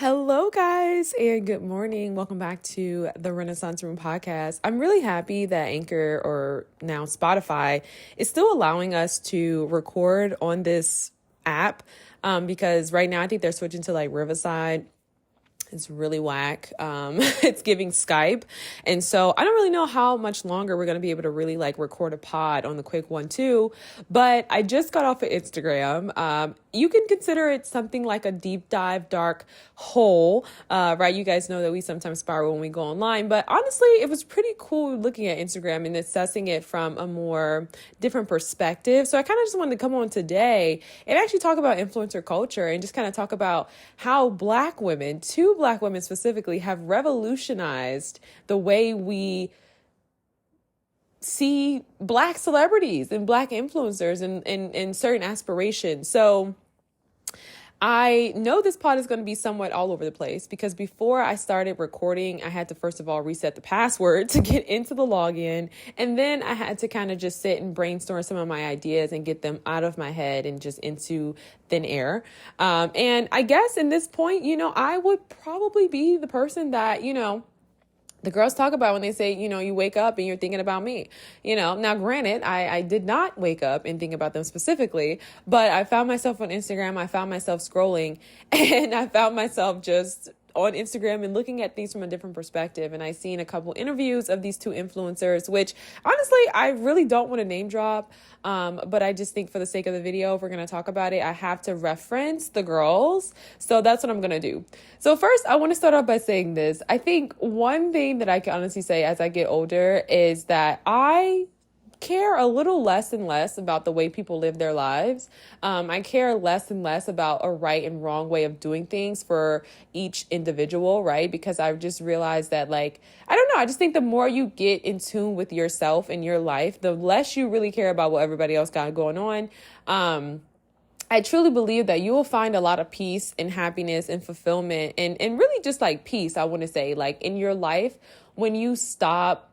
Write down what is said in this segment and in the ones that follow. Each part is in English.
Hello, guys, and good morning. Welcome back to the Renaissance Room podcast. I'm really happy that Anchor, or now Spotify, is still allowing us to record on this app because right now I think they're switching to like Riverside. It's really whack. It's giving Skype. And so I don't really know how much longer we're going to be able to really like record a pod on the quick one too. But I just got off of Instagram. You can consider it something like a deep dive, dark hole, right? You guys know that we sometimes spiral when we go online, but honestly, it was pretty cool looking at Instagram and assessing it from a more different perspective. So I kind of just wanted to come on today and actually talk about influencer culture and just kind of talk about how Black women, two Black women specifically, have revolutionized the way we see Black celebrities and Black influencers and certain aspirations. So I know this pod is going to be somewhat all over the place because before I started recording, I had to first of all reset the password to get into the login. And then I had to kind of just sit and brainstorm some of my ideas and get them out of my head and just into thin air. And I guess in this point, I would probably be the person that, the girls talk about when they say, you wake up and you're thinking about me. Now granted, I did not wake up and think about them specifically, but I found myself on Instagram. I found myself scrolling and I found myself just on Instagram and looking at things from a different perspective. And I seen a couple interviews of these two influencers, which honestly, I really don't want to name drop. But I just think for the sake of the video, if we're going to talk about it, I have to reference the girls. So that's what I'm going to do. So first, I want to start off by saying this. I think one thing that I can honestly say as I get older is that I care a little less and less about the way people live their lives. I care less and less about a right and wrong way of doing things for each individual, right? Because I've just realized that, I don't know, I just think the more you get in tune with yourself and your life, the less you really care about what everybody else got going on. I truly believe that you will find a lot of peace and happiness and fulfillment and really just like peace, I want to say, like in your life when you stop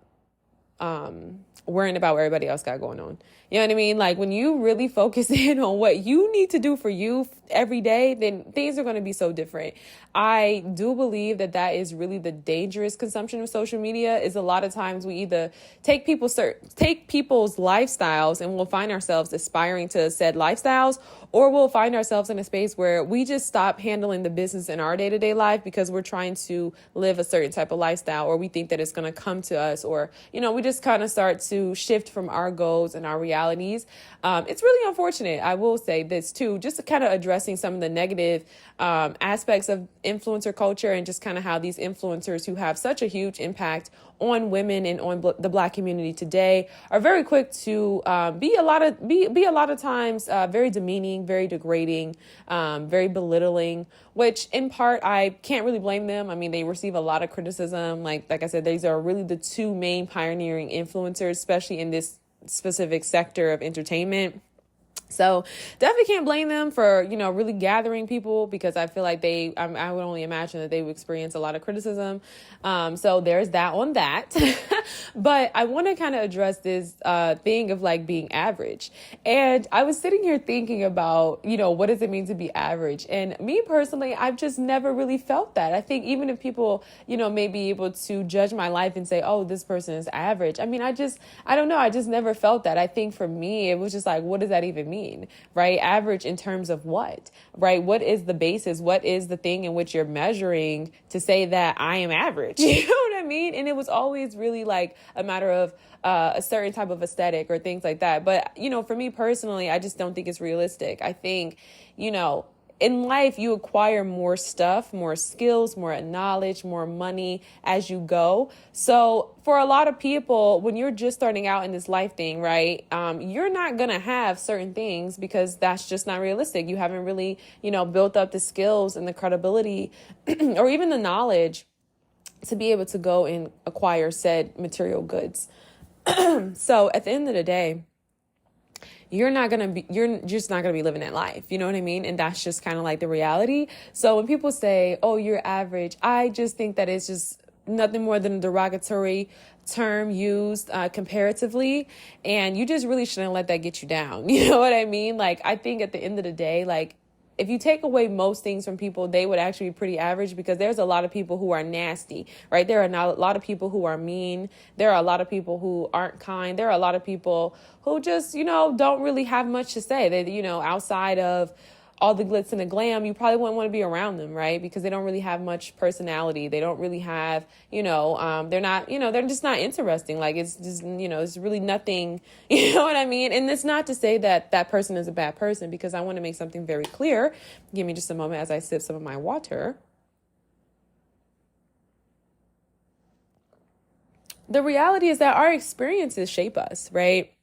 worrying about what everybody else got going on. You know what I mean? Like when you really focus in on what you need to do for you every day, then things are going to be so different. I do believe that is really the dangerous consumption of social media. Is a lot of times we either take people's lifestyles and we'll find ourselves aspiring to said lifestyles, or we'll find ourselves in a space where we just stop handling the business in our day-to-day life because we're trying to live a certain type of lifestyle, or we think that it's going to come to us, or, we just kind of start to shift from our goals and our realities. It's really unfortunate. I will say this too, just kind of addressing some of the negative aspects of influencer culture and just kind of how these influencers who have such a huge impact on women and on the Black community today are very quick to be a lot of times very demeaning, very degrading, very belittling, which in part I can't really blame them. I mean, they receive a lot of criticism. Like I said, these are really the two main pioneering influencers, especially in this specific sector of entertainment. So definitely can't blame them for, really gathering people, because I feel like I would only imagine that they would experience a lot of criticism. So there's that on that. But I want to kind of address this thing of like being average. And I was sitting here thinking about, what does it mean to be average? And me personally, I've just never really felt that. I think even if people, may be able to judge my life and say, oh, this person is average. I mean, I don't know. I just never felt that. I think for me, it was just like, what does that even mean? Right? Average in terms of what, right? What is the basis? What is the thing in which you're measuring to say that I am average? You know what I mean? And it was always really like a matter of a certain type of aesthetic or things like that. But, for me personally, I just don't think it's realistic. I think, in life, you acquire more stuff, more skills, more knowledge, more money as you go. So for a lot of people, when you're just starting out in this life thing, right, you're not going to have certain things because that's just not realistic. You haven't really, built up the skills and the credibility or even the knowledge to be able to go and acquire said material goods. So at the end of the day, you're just not going to be living that life. You know what I mean? And that's just kind of like the reality. So when people say, oh, you're average, I just think that it's just nothing more than a derogatory term used comparatively. And you just really shouldn't let that get you down. You know what I mean? Like, I think at the end of the day, like, if you take away most things from people, they would actually be pretty average, because there's a lot of people who are nasty, right? There are not a lot of people who are mean. There are a lot of people who aren't kind. There are a lot of people who just, don't really have much to say. They, outside of all the glitz and the glam, you probably wouldn't want to be around them, right? Because they don't really have much personality. They don't really have, they're not, they're just not interesting. Like, it's just, it's really nothing, you know what I mean? And it's not to say that that person is a bad person, because I want to make something very clear. Give me just a moment as I sip some of my water. The reality is that our experiences shape us, right?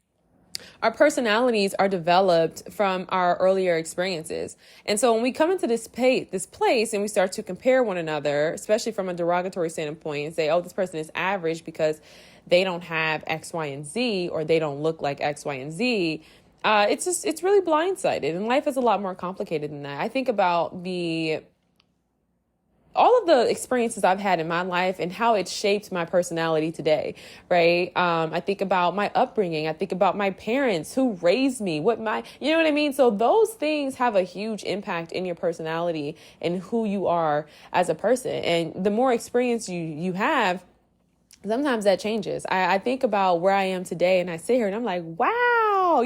Our personalities are developed from our earlier experiences. And so when we come into this place and we start to compare one another, especially from a derogatory standpoint, and say, oh, this person is average because they don't have X, Y, and Z, or they don't look like X, Y, and Z, it's really blindsided. And life is a lot more complicated than that. I think about all of the experiences I've had in my life and how it shaped my personality today, right? I think about my upbringing. I think about my parents who raised me, you know what I mean? So those things have a huge impact in your personality and who you are as a person. And the more experience you have, sometimes that changes. I think about where I am today, and I sit here and I'm like, wow,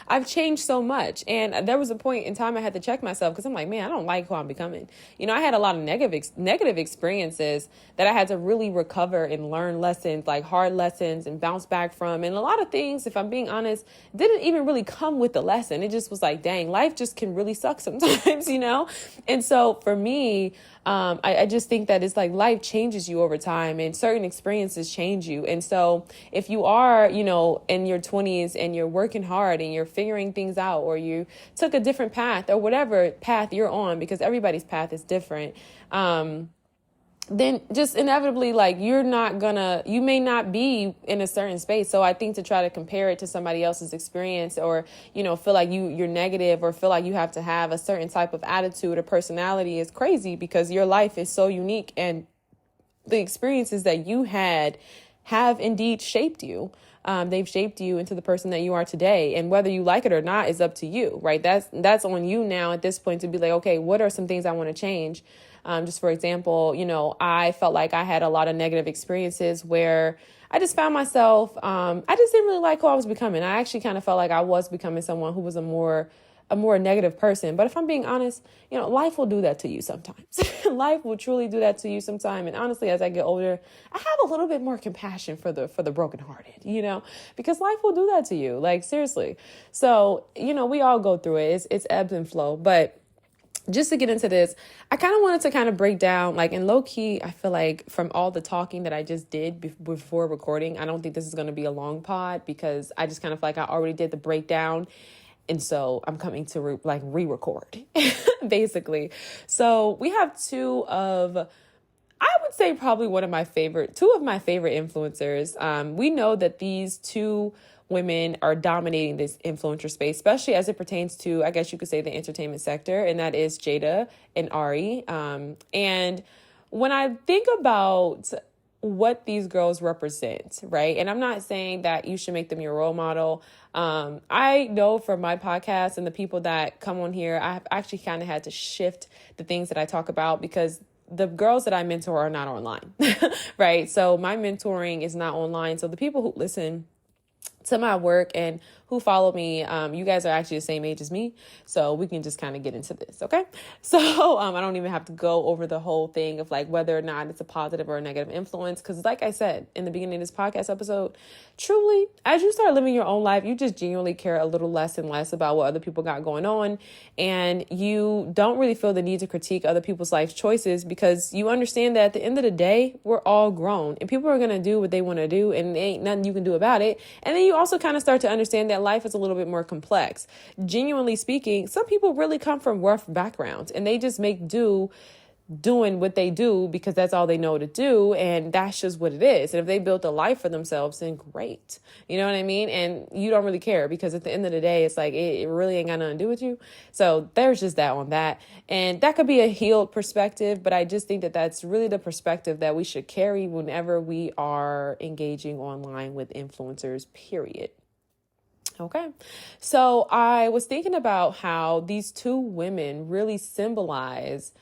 I've changed so much. And there was a point in time I had to check myself, because I'm like, man, I don't like who I'm becoming. I had a lot of negative experiences that I had to really recover and learn lessons, like hard lessons, and bounce back from. And a lot of things, if I'm being honest, didn't even really come with the lesson. It just was like, dang, life just can really suck sometimes, And so for me, I just think that it's like life changes you over time, and certain experiences change you. And so if you are, in your 20s and you're working hard and you're figuring things out, or you took a different path, or whatever path you're on, because everybody's path is different, then just inevitably, like, you may not be in a certain space. So I think to try to compare it to somebody else's experience, or, feel like you're negative, or feel like you have to have a certain type of attitude or personality, is crazy, because your life is so unique, and the experiences that you had have indeed shaped you. They've shaped you into the person that you are today. And whether you like it or not is up to you, right? That's on you now at this point to be like, okay, what are some things I want to change? Just for example, I felt like I had a lot of negative experiences where I just found myself, I just didn't really like who I was becoming. I actually kind of felt like I was becoming someone who was a more negative person. But if I'm being honest, life will do that to you sometimes. Life will truly do that to you sometime. And honestly, as I get older, I have a little bit more compassion for the brokenhearted, because life will do that to you. Like, seriously. So, we all go through it. It's ebbs and flow. But just to get into this, I kind of wanted to kind of break down, like, in low key, I feel like from all the talking that I just did before recording, I don't think this is going to be a long pod, because I just kind of feel like I already did the breakdown. And so I'm coming to re-record, basically. So we have I would say probably two of my favorite influencers. We know that these two women are dominating this influencer space, especially as it pertains to, I guess you could say, the entertainment sector, and that is Jayda and Ari. And when I think about what these girls represent, right? And I'm not saying that you should make them your role model. I know from my podcast and the people that come on here, I've actually kind of had to shift the things that I talk about, because the girls that I mentor are not online, right? So my mentoring is not online. So the people who listen to my work and who follow me, you guys are actually the same age as me, so we can just kind of get into this, okay? So I don't even have to go over the whole thing of like whether or not it's a positive or a negative influence, because like I said in the beginning of this podcast episode, truly, as you start living your own life, you just genuinely care a little less and less about what other people got going on, and you don't really feel the need to critique other people's life choices, because you understand that at the end of the day, we're all grown, and people are going to do what they want to do, and there ain't nothing you can do about it. And then you also kind of start to understand that life is a little bit more complex. Genuinely speaking, some people really come from rough backgrounds, and they just make do doing what they do because that's all they know to do, and that's just what it is. And if they built a life for themselves, then great. You know what I mean? And you don't really care, because at the end of the day, it's like it really ain't got nothing to do with you. So there's just that on that. And that could be a healed perspective, but I just think that that's really the perspective that we should carry whenever we are engaging online with influencers, period. Okay. So I was thinking about how these two women really symbolize,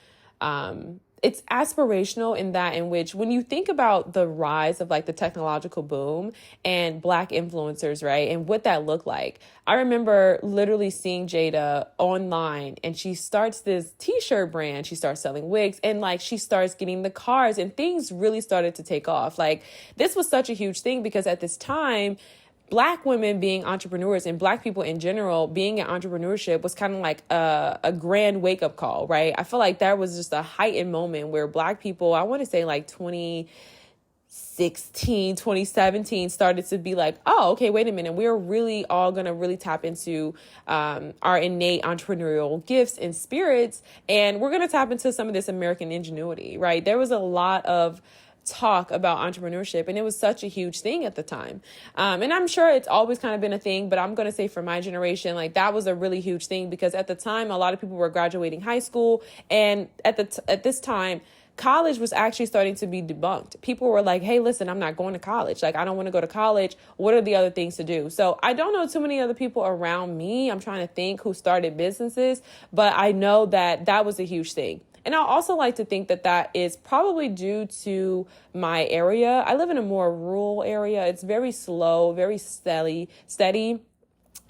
it's aspirational in that in which when you think about the rise of like the technological boom and Black influencers, right? And what that looked like. I remember literally seeing Jayda online and she starts this t-shirt brand. She starts selling wigs and like she starts getting the cars and things really started to take off. Like this was such a huge thing because at this time, Black women being entrepreneurs and Black people in general being in entrepreneurship was kind of like a grand wake up call, right? I feel like that was just a heightened moment where Black people, I want to say like 2016, 2017 started to be like, oh, okay, wait a minute. We're really all going to really tap into our innate entrepreneurial gifts and spirits. And we're going to tap into some of this American ingenuity, right? There was a lot of talk about entrepreneurship and it was such a huge thing at the time, and I'm sure it's always kind of been a thing, but I'm going to say for my generation, like that was a really huge thing because at the time a lot of people were graduating high school, and at this time college was actually starting to be debunked. People were like, hey, listen, I'm not going to college. Like, I don't want to go to college. What are the other things to do? So I don't know too many other people around me, I'm trying to think, who started businesses, but I know that that was a huge thing. And I also like to think that that is probably due to my area. I live in a more rural area. It's very slow, very steady.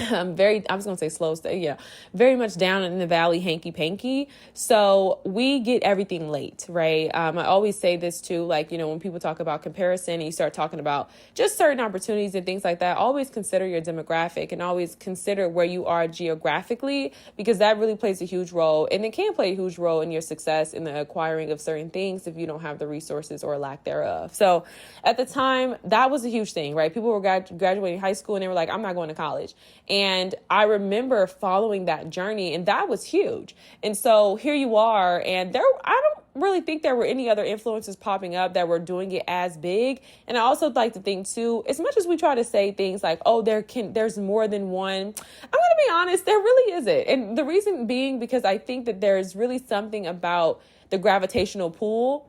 I was going to say slow, yeah, very much down in the valley, hanky panky. So we get everything late, right? I always say this too, like, you know, when people talk about comparison and you start talking about just certain opportunities and things like that, always consider your demographic and always consider where you are geographically, because that really plays a huge role. And it can play a huge role in your success in the acquiring of certain things if you don't have the resources or lack thereof. So at the time, that was a huge thing, right? People were graduating high school and they were like, I'm not going to college. And I remember following that journey, and that was huge. And so here you are, and I don't really think there were any other influences popping up that were doing it as big. And I also like to think too, as much as we try to say things like, oh, there's more than one, I'm going to be honest, there really isn't. And the reason being because I think that there's really something about the gravitational pull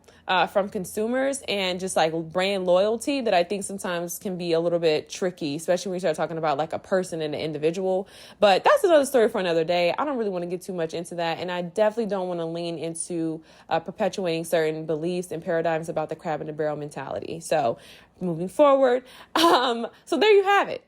from consumers and just like brand loyalty that I think sometimes can be a little bit tricky, especially when you start talking about like a person and an individual. But that's another story for another day. I don't really want to get too much into that. And I definitely don't want to lean into perpetuating certain beliefs and paradigms about the crab in the barrel mentality. So moving forward. So there you have it.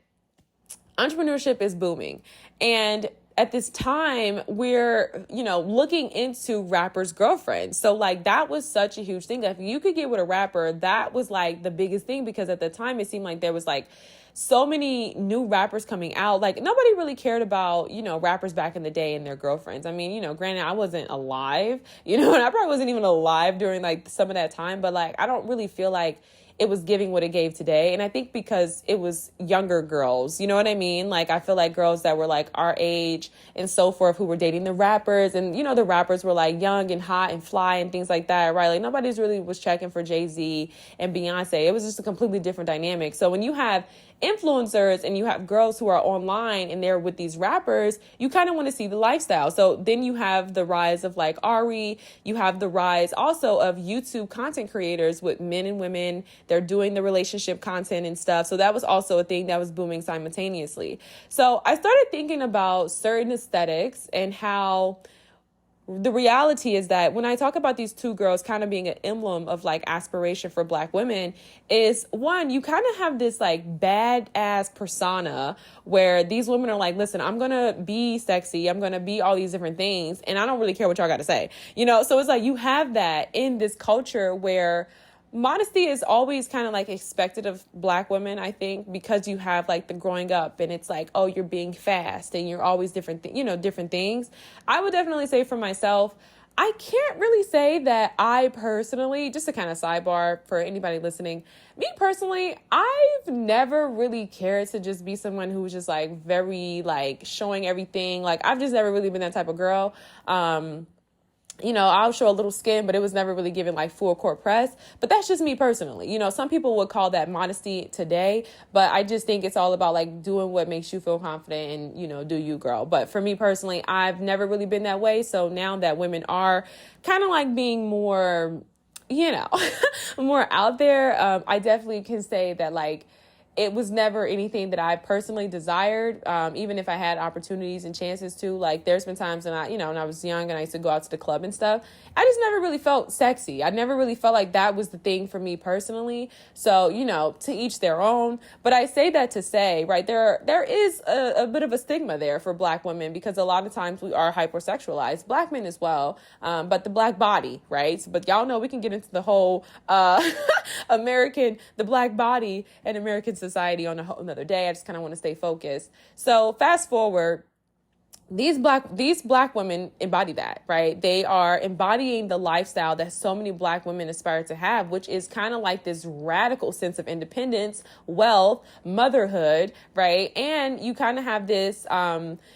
Entrepreneurship is booming. And at this time, we're, looking into rappers' girlfriends. So like that was such a huge thing. If you could get with a rapper, that was like the biggest thing, because at the time it seemed like there was like so many new rappers coming out. Like nobody really cared about, rappers back in the day and their girlfriends. I mean, granted, I wasn't alive, and I probably wasn't even alive during like some of that time, but like I don't really feel like it was giving what it gave today. And I think because it was younger girls, you know what I mean? Like, I feel like girls that were like our age and so forth who were dating the rappers, and, the rappers were like young and hot and fly and things like that, right? Like nobody's really was checking for Jay-Z and Beyonce. It was just a completely different dynamic. So when you have influencers and you have girls who are online and they're with these rappers, you kind of want to see the lifestyle. So then you have the rise of like Ari, you have the rise also of YouTube content creators with men and women. They're doing the relationship content and stuff. So that was also a thing that was booming simultaneously. So I started thinking about certain aesthetics and how the reality is that when I talk about these two girls kind of being an emblem of like aspiration for Black women, is one, you kind of have this like badass persona where these women are like, listen, I'm going to be sexy. I'm going to be all these different things. And I don't really care what y'all got to say, so it's like you have that in this culture where modesty is always kind of like expected of Black women, I think, because you have like the growing up and it's like, oh, you're being fast and you're always different things. I would definitely say for myself, I can't really say that I personally, just to kind of sidebar for anybody listening, me personally, I've never really cared to just be someone who's just like very like showing everything. Like I've just never really been that type of girl. I'll show a little skin, but it was never really given like full court press. But that's just me personally. Some people would call that modesty today, but I just think it's all about like doing what makes you feel confident and, do you, girl. But for me personally, I've never really been that way. So now that women are kind of like being more, more out there, I definitely can say that like, it was never anything that I personally desired, even if I had opportunities and chances to. Like, there's been times when when I was young and I used to go out to the club and stuff, I just never really felt sexy. I never really felt like that was the thing for me personally. So, to each their own. But I say that to say, right, there is a bit of a stigma there for Black women, because a lot of times we are hypersexualized, Black men as well, but the Black body, right? But y'all know we can get into the whole the Black body and American society on a whole another day. I just kind of want to stay focused. So fast forward, these black women embody that, right? They are embodying the lifestyle that so many Black women aspire to have, which is kind of like this radical sense of independence, wealth, motherhood, right? And you kind of have this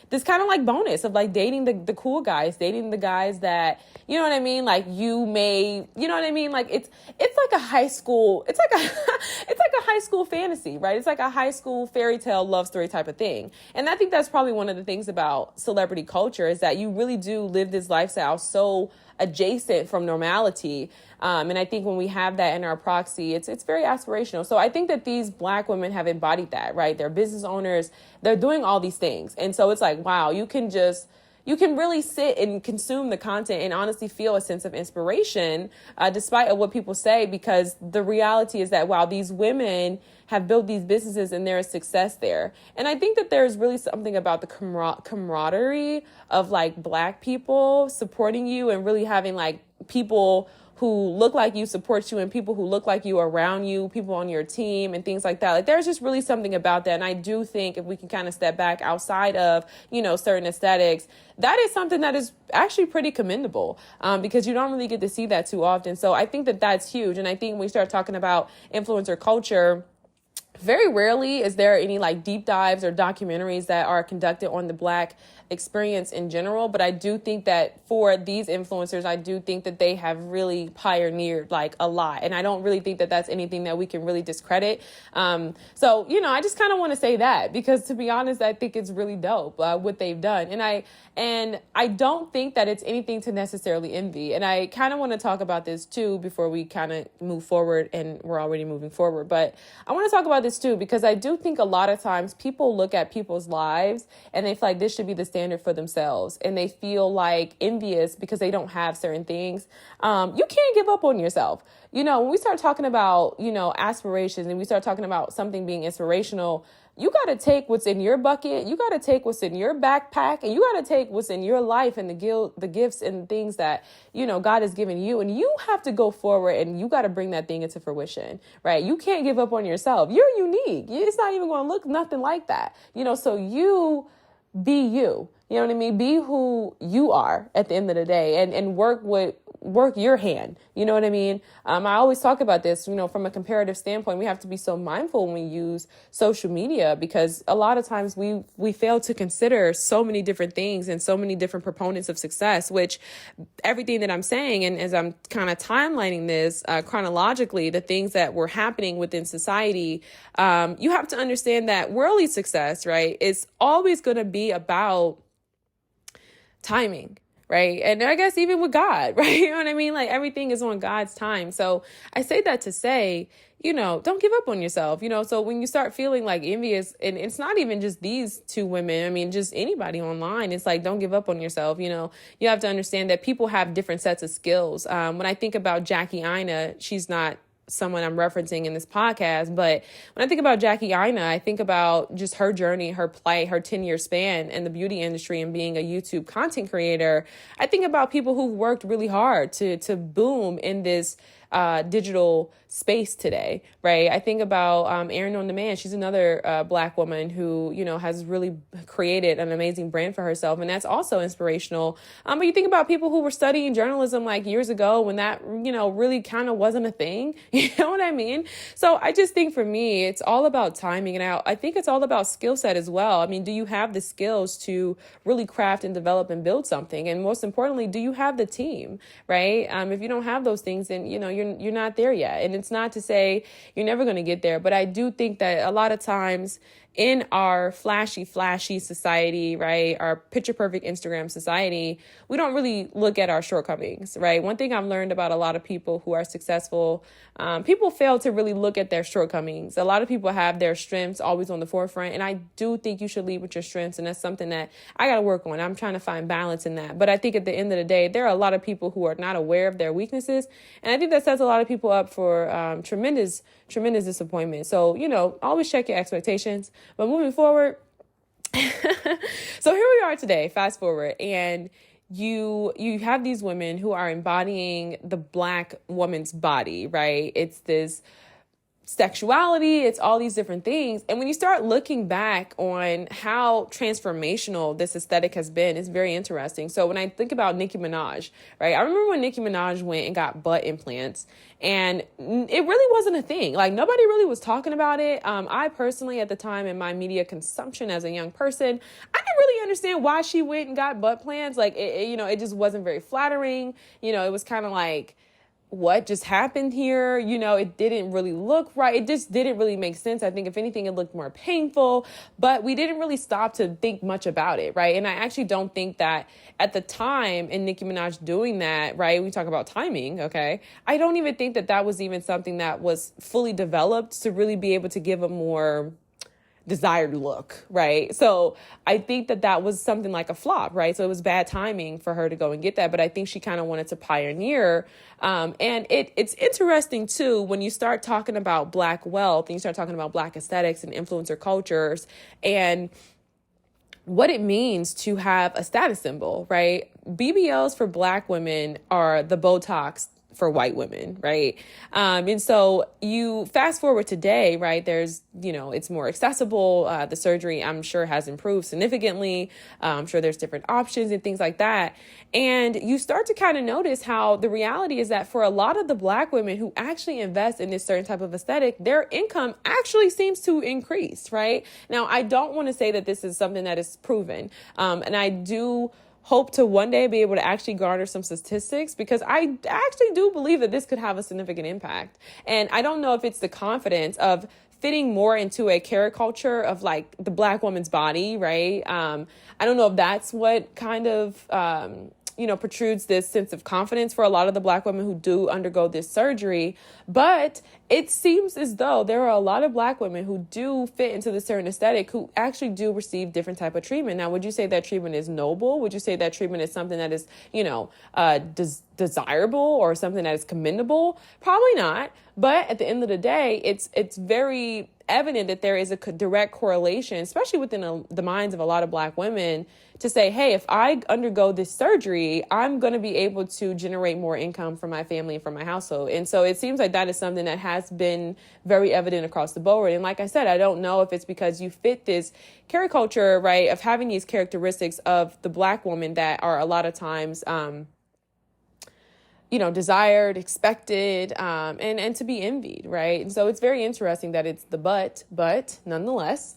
this kind of like bonus of like dating the cool guys, dating the guys that, you know what I mean? Like, you may, you know what I mean? Like, it's like a high school, it's like a high school fantasy, right? It's like a high school fairy tale love story type of thing. And I think that's probably one of the things about celebrity culture, is that you really do live this lifestyle so adjacent from normality. And I think when we have that in our proxy, it's very aspirational. So I think that these Black women have embodied that, right? They're business owners, they're doing all these things. And so it's like, wow, you can really sit and consume the content and honestly feel a sense of inspiration, despite of what people say, because the reality is that, wow, these women have built these businesses and there is success there. And I think that there's really something about the camaraderie of like Black people supporting you, and really having like people who look like you support you, and people who look like you around you, people on your team and things like that. Like, there's just really something about that. And I do think if we can kind of step back outside of, certain aesthetics, that is something that is actually pretty commendable, because you don't really get to see that too often. So I think that that's huge. And I think when we start talking about influencer culture, very rarely is there any like deep dives or documentaries that are conducted on the Black experience in general. But I do think that for these influencers, I do think that they have really pioneered like a lot. And I don't really think that that's anything that we can really discredit. So, I just kind of want to say that, because to be honest, I think it's really dope what they've done. And I don't think that it's anything to necessarily envy. And I kind of want to talk about this too before we kind of move forward, and we're already moving forward. But I want to talk about this too, because I do think a lot of times people look at people's lives and they feel like this should be the standard for themselves, and they feel like envious because they don't have certain things. You can't give up on yourself. When we start talking about, aspirations, and we start talking about something being inspirational, you got to take what's in your bucket. You got to take what's in your backpack, and you got to take what's in your life and the gifts and things that, God has given you. And you have to go forward, and you got to bring that thing into fruition, right? You can't give up on yourself. You're unique. It's not even going to look nothing like that. So you be you. You know what I mean? Be who you are at the end of the day, and work your hand. You know what I mean? I always talk about this, from a comparative standpoint. We have to be so mindful when we use social media, because a lot of times we fail to consider so many different things and so many different proponents of success, which everything that I'm saying, and as I'm kind of timelining this chronologically, the things that were happening within society, you have to understand that worldly success, right, is always going to be about timing, right? And I guess even with God, right? You know what I mean? Like, everything is on God's time. So I say that to say, don't give up on yourself, so when you start feeling like envious, and it's not even just these two women, I mean, just anybody online, it's like, don't give up on yourself. You have to understand that people have different sets of skills. When I think about Jackie Aina, she's not someone I'm referencing in this podcast, but when I think about Jackie Aina, I think about just her journey, her plight, her 10-year span in the beauty industry and being a YouTube content creator. I think about people who worked really hard to boom in this digital space today, right? I think about Erin on Demand. She's another Black woman who, has really created an amazing brand for herself. And that's also inspirational. But you think about people who were studying journalism like years ago when that, really kind of wasn't a thing. You know what I mean? So I just think for me, it's all about timing. And I think it's all about skill set as well. I mean, do you have the skills to really craft and develop and build something? And most importantly, do you have the team, right? If you don't have those things, then, you're not there yet. And it's not to say you're never going to get there, but I do think that a lot of times in our flashy society, right? Our picture perfect Instagram society, we don't really look at our shortcomings, right? One thing I've learned about a lot of people who are successful, people fail to really look at their shortcomings. A lot of people have their strengths always on the forefront. And I do think you should lead with your strengths. And that's something that I got to work on. I'm trying to find balance in that. But I think at the end of the day, there are a lot of people who are not aware of their weaknesses. And I think that sets a lot of people up for tremendous disappointment. So, always check your expectations. But moving forward, so here we are today, fast forward, and you have these women who are embodying the Black woman's body, right? It's this sexuality, it's all these different things. And when you start looking back on how transformational this aesthetic has been, it's very interesting. So when I think about Nicki Minaj, right? I remember when Nicki Minaj went and got butt implants, and it really wasn't a thing. Like, nobody really was talking about it. I personally, at the time in my media consumption as a young person, I didn't really understand why she went and got butt implants. Like, it just wasn't very flattering. It was kind of like, what just happened here? It didn't really look right. It just didn't really make sense. I think if anything, it looked more painful, but we didn't really stop to think much about it, right? And I actually don't think that at the time in Nicki Minaj doing that, right? We talk about timing, okay? I don't even think that was even something that was fully developed to really be able to give a more desired look, right? So I think that was something like a flop, right? So it was bad timing for her to go and get that, but I think she kind of wanted to pioneer. And it's interesting too, when you start talking about Black wealth and you start talking about Black aesthetics and influencer cultures and what it means to have a status symbol, right? BBLs for Black women are the Botox for white women, right? And so you fast forward today, right? There's, it's more accessible. The surgery, I'm sure, has improved significantly. I'm sure there's different options and things like that. And you start to kind of notice how the reality is that for a lot of the Black women who actually invest in this certain type of aesthetic, their income actually seems to increase, right? Now, I don't want to say that this is something that is proven. And I do hope to one day be able to actually garner some statistics, because I actually do believe that this could have a significant impact. And I don't know if it's the confidence of fitting more into a caricature of like the Black woman's body, right? I don't know if that's what kind of, protrudes this sense of confidence for a lot of the Black women who do undergo this surgery. But it seems as though there are a lot of Black women who do fit into this certain aesthetic who actually do receive different type of treatment. Now, would you say that treatment is noble? Would you say that treatment is something that is, desirable or something that is commendable? Probably not. But at the end of the day, it's very evident that there is a direct correlation, especially within the minds of a lot of Black women, to say, hey, if I undergo this surgery, I'm going to be able to generate more income for my family and for my household. And so it seems like that is something that has been very evident across the board. And like I said, I don't know if it's because you fit this caricature, right, of having these characteristics of the Black woman that are a lot of times, desired, expected, and to be envied, right? And so it's very interesting that it's the but nonetheless,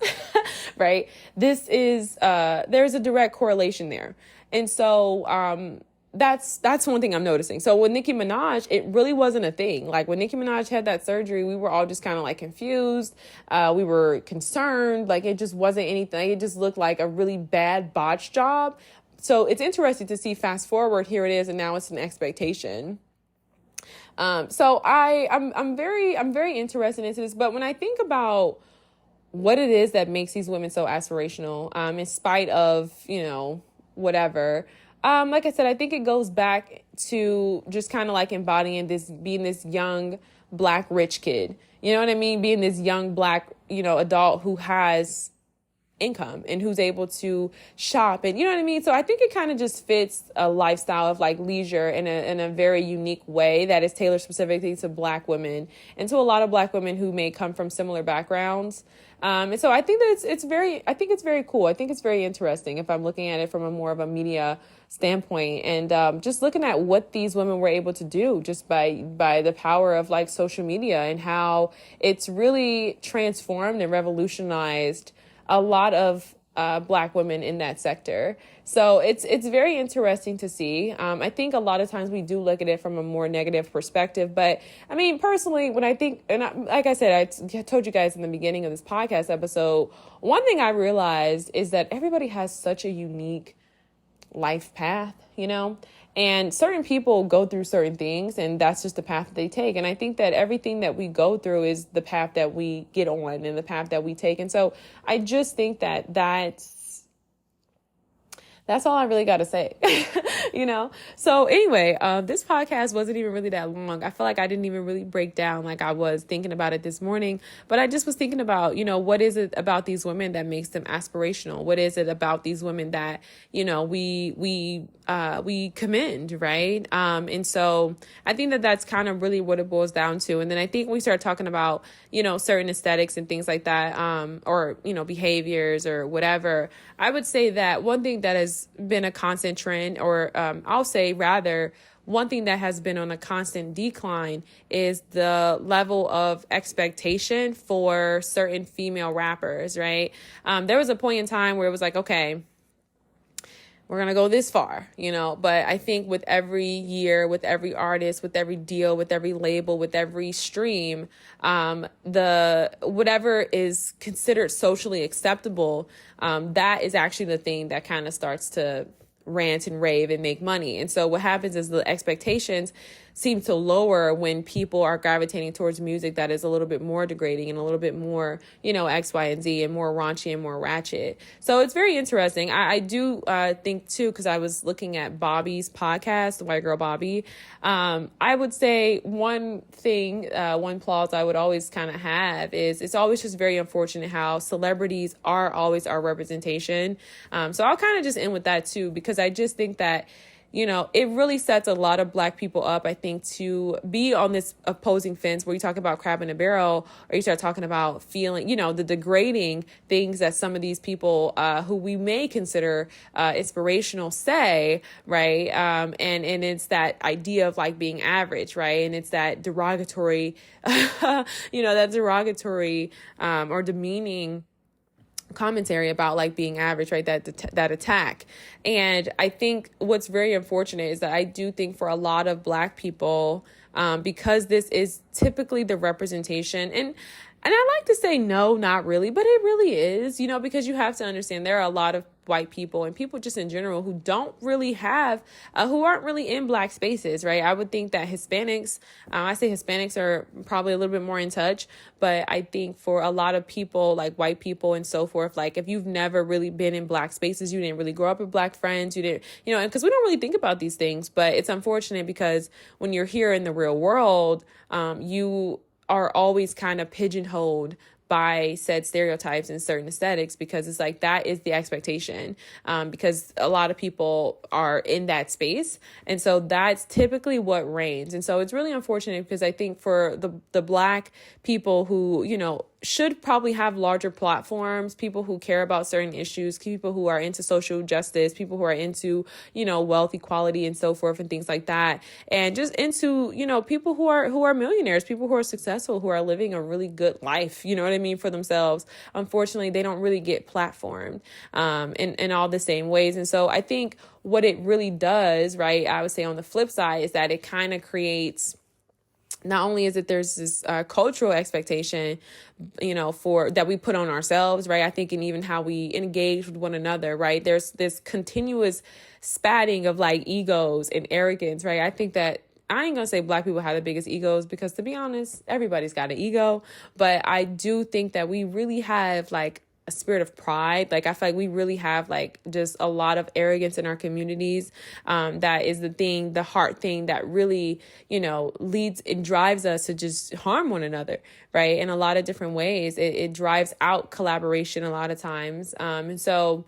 right? This is, there's a direct correlation there. And so, that's one thing I'm noticing. So with Nicki Minaj, it really wasn't a thing. Like when Nicki Minaj had that surgery, we were all just kind of like confused. We were concerned. Like it just wasn't anything. It just looked like a really bad botch job. So it's interesting to see fast forward, here it is, and now it's an expectation. So I'm very interested into this. But when I think about what it is that makes these women so aspirational, in spite of, whatever, like I said, I think it goes back to just kind of like embodying being this young Black rich kid. You know what I mean? Being this young Black, adult who has income and who's able to shop, and you know what I mean? So I think it kind of just fits a lifestyle of like leisure in a very unique way that is tailored specifically to Black women and to a lot of Black women who may come from similar backgrounds. And so I think that it's very cool. I think it's very interesting if I'm looking at it from a more of a media standpoint, and just looking at what these women were able to do just by the power of like social media and how it's really transformed and revolutionized a lot of Black women in that sector. So it's very interesting to see. I think a lot of times we do look at it from a more negative perspective, but I mean, personally, when I think, and like I said, I told you guys in the beginning of this podcast episode, one thing I realized is that everybody has such a unique life path, and certain people go through certain things, and that's just the path that they take. And I think that everything that we go through is the path that we get on and the path that we take. And so I just think that that's all I really got to say, So anyway, this podcast wasn't even really that long. I feel like I didn't even really break down like I was thinking about it this morning, but I just was thinking about, what is it about these women that makes them aspirational? What is it about these women that, we commend, right? And so I think that that's kind of really what it boils down to. And then I think we start talking about, certain aesthetics and things like that, or, behaviors or whatever. I would say that one thing that has been a constant trend, or I'll say rather, one thing that has been on a constant decline is the level of expectation for certain female rappers, right? There was a point in time where it was like, okay, we're going to go this far, but I think with every year, with every artist, with every deal, with every label, with every stream, the whatever is considered socially acceptable, that is actually the thing that kind of starts to rant and rave and make money. And so what happens is the expectations seem to lower when people are gravitating towards music that is a little bit more degrading and a little bit more, X, Y, and Z, and more raunchy and more ratchet. So it's very interesting. I do think too, because I was looking at Bobby's podcast, the White Girl Bobby. I would say one thing, one clause I would always kind of have is it's always just very unfortunate how celebrities are always our representation. So I'll kind of just end with that too, because I just think that it really sets a lot of Black people up, I think, to be on this opposing fence where you talk about crab in a barrel, or you start talking about feeling, the degrading things that some of these people who we may consider inspirational say, right? And it's that idea of like being average, right? And it's that derogatory, or demeaning commentary about like being average, right? That attack. And I think what's very unfortunate is that I do think for a lot of Black people, because this is typically the representation, and I like to say no, not really, but it really is, because you have to understand there are a lot of white people and people just in general who don't really have, who aren't really in Black spaces, right? I would think that Hispanics, I say Hispanics are probably a little bit more in touch, but I think for a lot of people, like white people and so forth, like if you've never really been in Black spaces, you didn't really grow up with Black friends, you didn't, and because we don't really think about these things, but it's unfortunate because when you're here in the real world, you are always kind of pigeonholed by said stereotypes and certain aesthetics, because it's like that is the expectation, because a lot of people are in that space. And so that's typically what reigns. And so it's really unfortunate because I think for the Black people who, should probably have larger platforms, people who care about certain issues, people who are into social justice, people who are into, wealth equality and so forth and things like that. And just into, people who are millionaires, people who are successful, who are living a really good life, you know what I mean, for themselves. Unfortunately, they don't really get platformed in all the same ways. And so I think what it really does, right, I would say on the flip side, is that it kind of creates, not only is it there's this cultural expectation, for that we put on ourselves, right? I think, and even how we engage with one another, right? There's this continuous spatting of like egos and arrogance, right? I think that I ain't gonna say Black people have the biggest egos, because to be honest, everybody's got an ego, but I do think that we really have like a spirit of pride. Like I feel like we really have like just a lot of arrogance in our communities. That is the heart thing that really, leads and drives us to just harm one another, right? In a lot of different ways. It drives out collaboration a lot of times. And so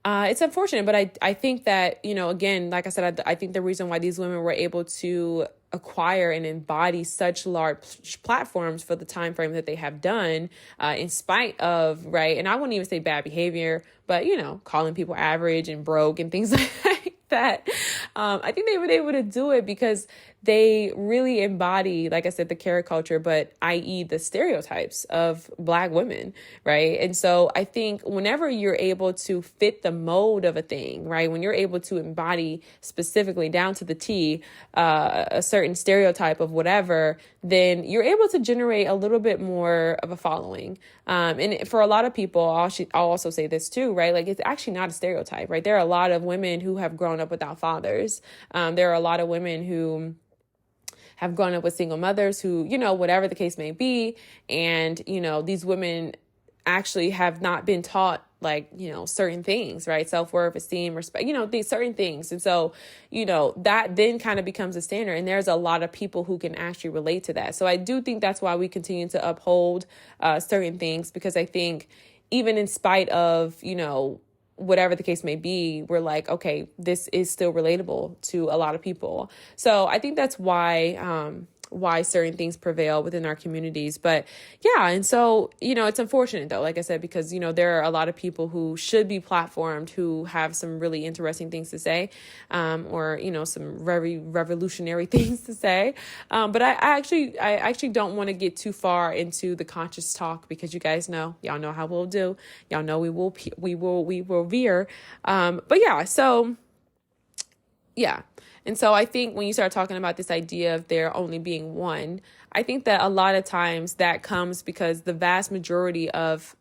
it's unfortunate, but I think that, again, like I said, I think the reason why these women were able to acquire and embody such large platforms for the time frame that they have done, in spite of, right, and I wouldn't even say bad behavior, but, calling people average and broke and things like that. I think they've been able to do it because they really embody, like I said, the caricature, but i.e. the stereotypes of Black women, right? And so I think whenever you're able to fit the mold of a thing, right, when you're able to embody specifically down to the T a certain stereotype of whatever, then you're able to generate a little bit more of a following. And for a lot of people, I'll also say this too, right? Like, it's actually not a stereotype, right? There are a lot of women who have grown up without fathers. There are a lot of women who have grown up with single mothers who, whatever the case may be. And, these women actually have not been taught certain things, right? Self-worth, esteem, respect, these certain things. And so, that then kind of becomes a standard. And there's a lot of people who can actually relate to that. So I do think that's why we continue to uphold certain things, because I think even in spite of, whatever the case may be, we're like, okay, this is still relatable to a lot of people. So I think that's why certain things prevail within our communities. But yeah, and so, it's unfortunate though, like I said, because, there are a lot of people who should be platformed who have some really interesting things to say, or, some very revolutionary things to say. But I actually don't want to get too far into the conscious talk, because y'all know how we'll do. Y'all know we will veer. But yeah, so yeah. And so I think when you start talking about this idea of there only being one, I think that a lot of times that comes because the vast majority of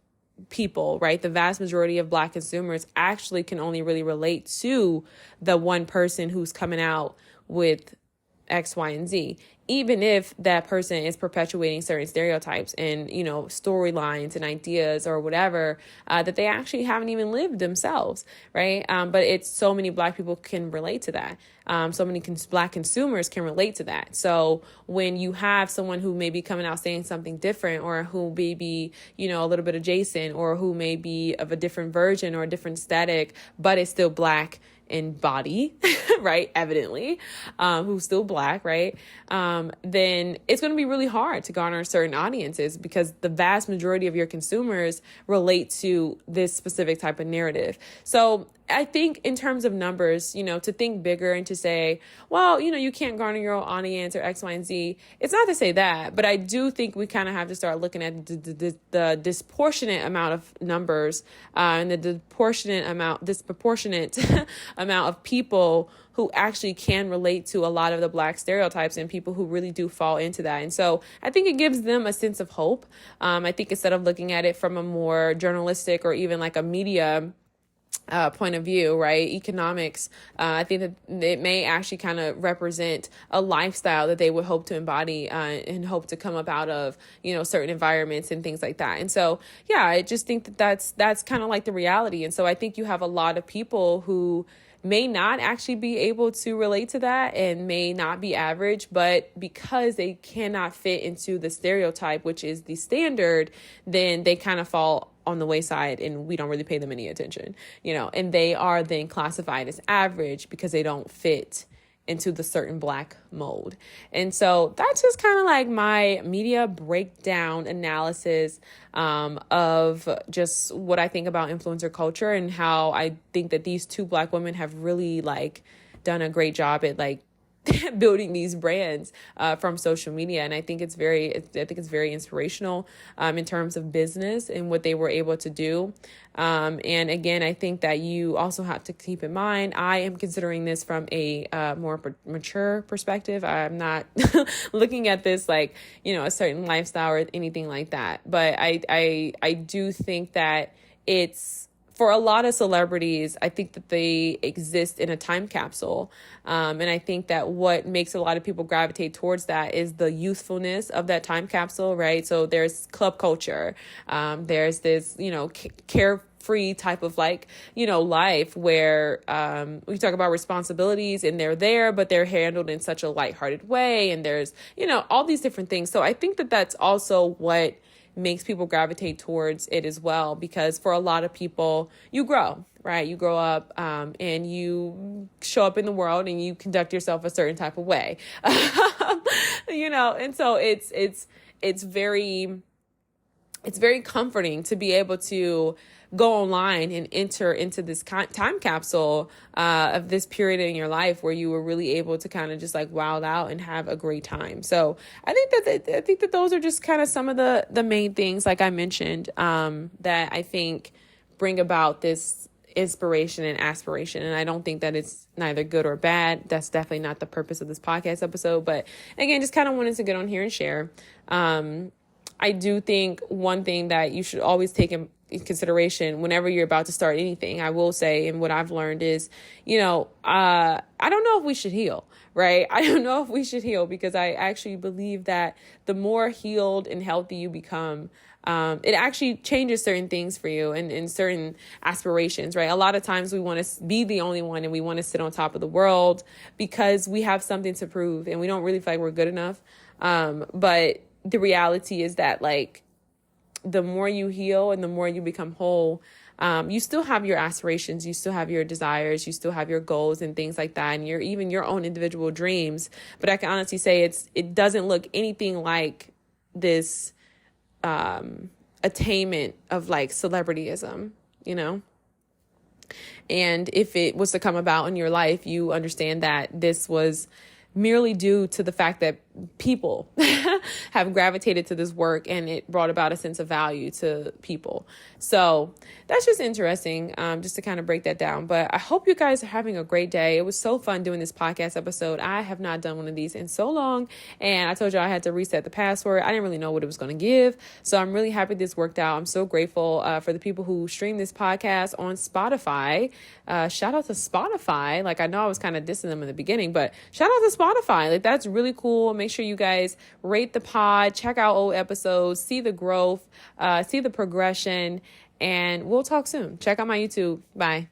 people, right, the vast majority of Black consumers actually can only really relate to the one person who's coming out with X, Y, and Z, even if that person is perpetuating certain stereotypes and, storylines and ideas or whatever, that they actually haven't even lived themselves, right? But it's so many Black people can relate to that. So many Black consumers can relate to that. So when you have someone who may be coming out saying something different, or who may be, a little bit adjacent, or who may be of a different version or a different aesthetic, but it's still Black in body, right? Evidently, who's still Black, right? Then it's going to be really hard to garner certain audiences, because the vast majority of your consumers relate to this specific type of narrative. So I think in terms of numbers, to think bigger and to say, well, you can't garner your own audience or X, Y, and Z. It's not to say that, but I do think we kind of have to start looking at the disproportionate amount of numbers, and the disproportionate amount of people who actually can relate to a lot of the Black stereotypes, and people who really do fall into that. And so I think it gives them a sense of hope. I think instead of looking at it from a more journalistic or even like a media point of view, right? Economics, I think that it may actually kind of represent a lifestyle that they would hope to embody, and hope to come up out of, certain environments and things like that. And so, yeah, I just think that that's kind of like the reality. And so I think you have a lot of people who may not actually be able to relate to that and may not be average, but because they cannot fit into the stereotype, which is the standard, then they kind of fall on the wayside and we don't really pay them any attention, and they are then classified as average because they don't fit into the certain Black mold. And so that's just kind of like my media breakdown analysis of just what I think about influencer culture, and how I think that these two Black women have really done a great job at building these brands from social media. And I think it's very inspirational in terms of business and what they were able to do. And again, I think that you also have to keep in mind, I am considering this from a more mature perspective. I'm not looking at this a certain lifestyle or anything like that. But I do think that it's, for a lot of celebrities, I think that they exist in a time capsule. And I think that what makes a lot of people gravitate towards that is the youthfulness of that time capsule, right? So there's club culture. There's this, carefree type of life where we talk about responsibilities and they're there, but they're handled in such a lighthearted way. And there's, all these different things. So I think that that's also what makes people gravitate towards it as well, because for a lot of people, you grow, right? You grow up and you show up in the world and you conduct yourself a certain type of way, and so it's very it's very comforting to be able to go online and enter into this time capsule of this period in your life where you were really able to kind of just like wild out and have a great time. So I think that those are just kind of some of the main things, like I mentioned, that I think bring about this inspiration and aspiration. And I don't think that it's neither good or bad. That's definitely not the purpose of this podcast episode. But again, just kind of wanted to get on here and share. I do think one thing that you should always take in consideration whenever you're about to start anything, I will say, and what I've learned is, I don't know if we should heal, right? I don't know if we should heal, because I actually believe that the more healed and healthy you become, it actually changes certain things for you and certain aspirations, right? A lot of times we want to be the only one and we want to sit on top of the world because we have something to prove and we don't really feel like we're good enough. But the reality is that, like, the more you heal and the more you become whole, you still have your aspirations, you still have your desires, you still have your goals and things like that, and even your own individual dreams. But I can honestly say it doesn't look anything like this attainment of like celebrityism, And if it was to come about in your life, you understand that this was merely due to the fact that people have gravitated to this work and it brought about a sense of value to people. So that's just interesting, just to kind of break that down. But I hope you guys are having a great day. It was so fun doing this podcast episode. I have not done one of these in so long. And I told you I had to reset the password. I didn't really know what it was going to give. So I'm really happy this worked out. I'm so grateful for the people who stream this podcast on Spotify. Shout out to Spotify. Like, I know I was kind of dissing them in the beginning, but shout out to Spotify. Like, that's really cool. Make sure you guys rate the pod, check out old episodes, see the growth, see the progression, and we'll talk soon. Check out my YouTube. Bye.